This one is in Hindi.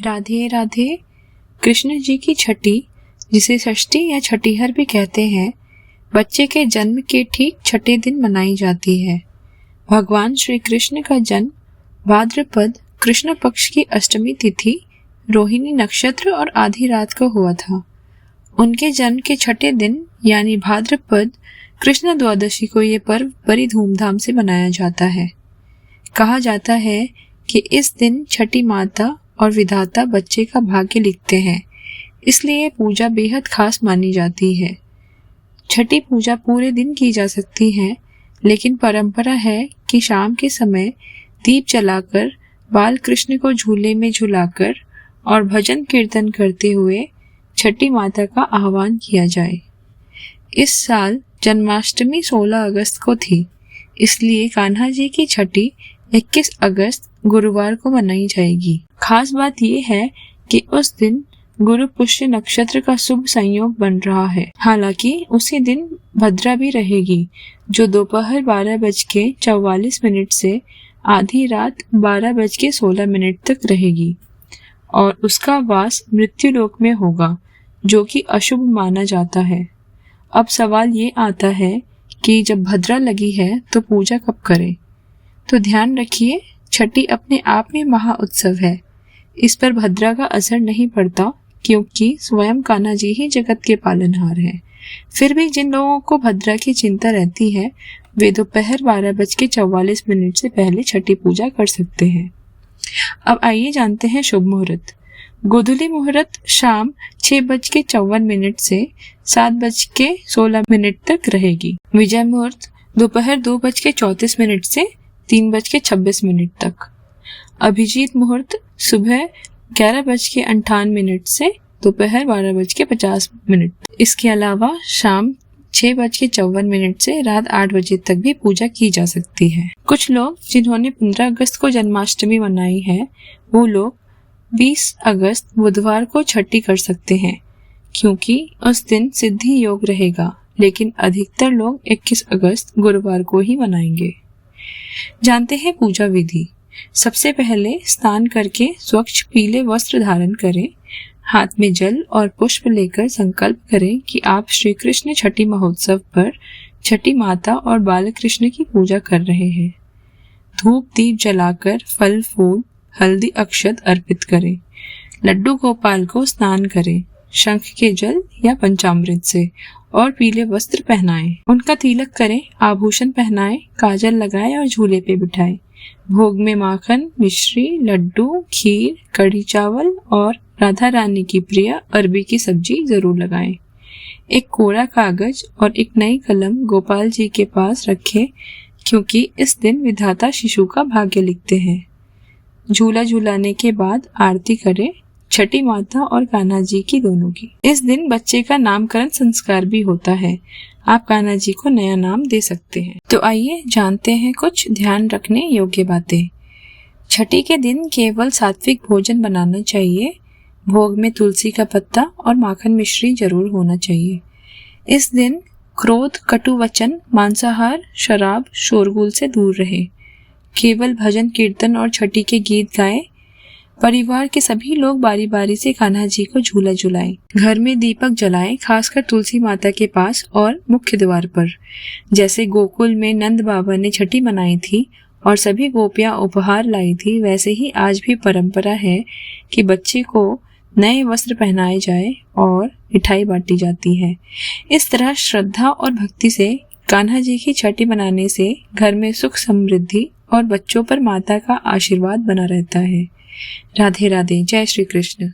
राधे राधे। कृष्ण जी की छठी, जिसे षष्ठी या छठीहर भी कहते हैं, बच्चे के जन्म के ठीक छठे दिन मनाई जाती है। भगवान श्री कृष्ण का जन्म भाद्रपद कृष्ण पक्ष की अष्टमी तिथि रोहिणी नक्षत्र और आधी रात को हुआ था। उनके जन्म के छठे दिन यानी भाद्रपद कृष्ण द्वादशी को ये पर्व बड़ी धूमधाम से मनाया जाता है। कहा जाता है कि इस दिन छठी माता और विधाता बच्चे का भाग्य लिखते हैं, इसलिए पूजा बेहद खास मानी जाती है। छठी पूजा पूरे दिन की जा सकती है, लेकिन परंपरा है कि शाम के समय दीप जलाकर बाल कृष्ण को झूले में झुलाकर और भजन कीर्तन करते हुए छठी माता का आह्वान किया जाए। इस साल जन्माष्टमी 16 अगस्त को थी, इसलिए कान्हा जी की छठी 21 अगस्त गुरुवार को मनाई जाएगी। खास बात यह है कि उस दिन गुरु पुष्य नक्षत्र का शुभ संयोग बन रहा है। हालांकि उसी दिन भद्रा भी रहेगी, जो दोपहर 12:44 से आधी रात 12:16 तक रहेगी और उसका वास मृत्यु लोक में होगा, जो कि अशुभ माना जाता है। अब सवाल ये आता है कि जब भद्रा लगी है तो पूजा कब करें? तो ध्यान रखिए, छठी अपने आप में महा उत्सव है। इस पर भद्रा का असर नहीं पड़ता, क्योंकि स्वयं कान्हा जी ही जगत के पालनहार हैं। फिर भी जिन लोगों को भद्रा की चिंता रहती है, वे दोपहर 12:44 से पहले छठी पूजा कर सकते हैं। अब आइए जानते हैं शुभ मुहूर्त। गोधूली मुहूर्त शाम 6:54 से 7:16 तक रहेगी। विजय मुहूर्त दोपहर 2:34 से 3:26 तक। अभिजीत मुहूर्त सुबह 11:58 से दोपहर 12:50। इसके अलावा शाम 6:54 से रात 8 बजे तक भी पूजा की जा सकती है। कुछ लोग जिन्होंने 15 अगस्त को जन्माष्टमी मनाई है, वो लोग 20 अगस्त बुधवार को छठी कर सकते हैं, क्योंकि उस दिन सिद्धि योग रहेगा। लेकिन अधिकतर लोग 21 अगस्त गुरुवार को ही मनाएंगे। जानते हैं पूजा विधि। सबसे पहले स्नान करके स्वच्छ पीले वस्त्र धारण करें। हाथ में जल और पुष्प लेकर संकल्प करें कि आप श्री कृष्ण छठी महोत्सव पर छठी माता और बाल कृष्ण की पूजा कर रहे हैं। धूप दीप जलाकर फल फूल हल्दी अक्षत अर्पित करें। लड्डू गोपाल को स्नान करें शंख के जल या पंचामृत से और पीले वस्त्र पहनाएं। उनका तिलक करें, आभूषण पहनाएं, काजल लगाएं और झूले पे बिठाएं। भोग में माखन, मिश्री, लड्डू, खीर, कढ़ी चावल और राधा रानी की प्रिय अरबी की सब्जी जरूर लगाएं। एक कोरा कागज और एक नई कलम गोपाल जी के पास रखें, क्योंकि इस दिन विधाता शिशु का भाग्य लिखते हैं। झूला झूलाने के बाद आरती करें, छठी माता और कान्हा जी की दोनों की। इस दिन बच्चे का नामकरण संस्कार भी होता है। आप कान्हा जी को नया नाम दे सकते हैं। तो आइए जानते हैं कुछ ध्यान रखने योग्य बातें। छठी के दिन केवल सात्विक भोजन बनाना चाहिए। भोग में तुलसी का पत्ता और माखन मिश्री जरूर होना चाहिए। इस दिन क्रोध, कटु वचन, मांसाहार, शराब, शोरगुल से दूर रहे। केवल भजन कीर्तन और छठी के गीत गाएं। परिवार के सभी लोग बारी बारी से कान्हा जी को झूला झुलाएं। घर में दीपक जलाएं, खासकर तुलसी माता के पास और मुख्य द्वार पर। जैसे गोकुल में नंद बाबा ने छठी मनाई थी और सभी गोपियां उपहार लाई थी, वैसे ही आज भी परंपरा है कि बच्चे को नए वस्त्र पहनाए जाए और मिठाई बांटी जाती है। इस तरह श्रद्धा और भक्ति से कान्हा जी की छठी मनाने से घर में सुख समृद्धि और बच्चों पर माता का आशीर्वाद बना रहता है। राधे राधे। जय श्री कृष्ण।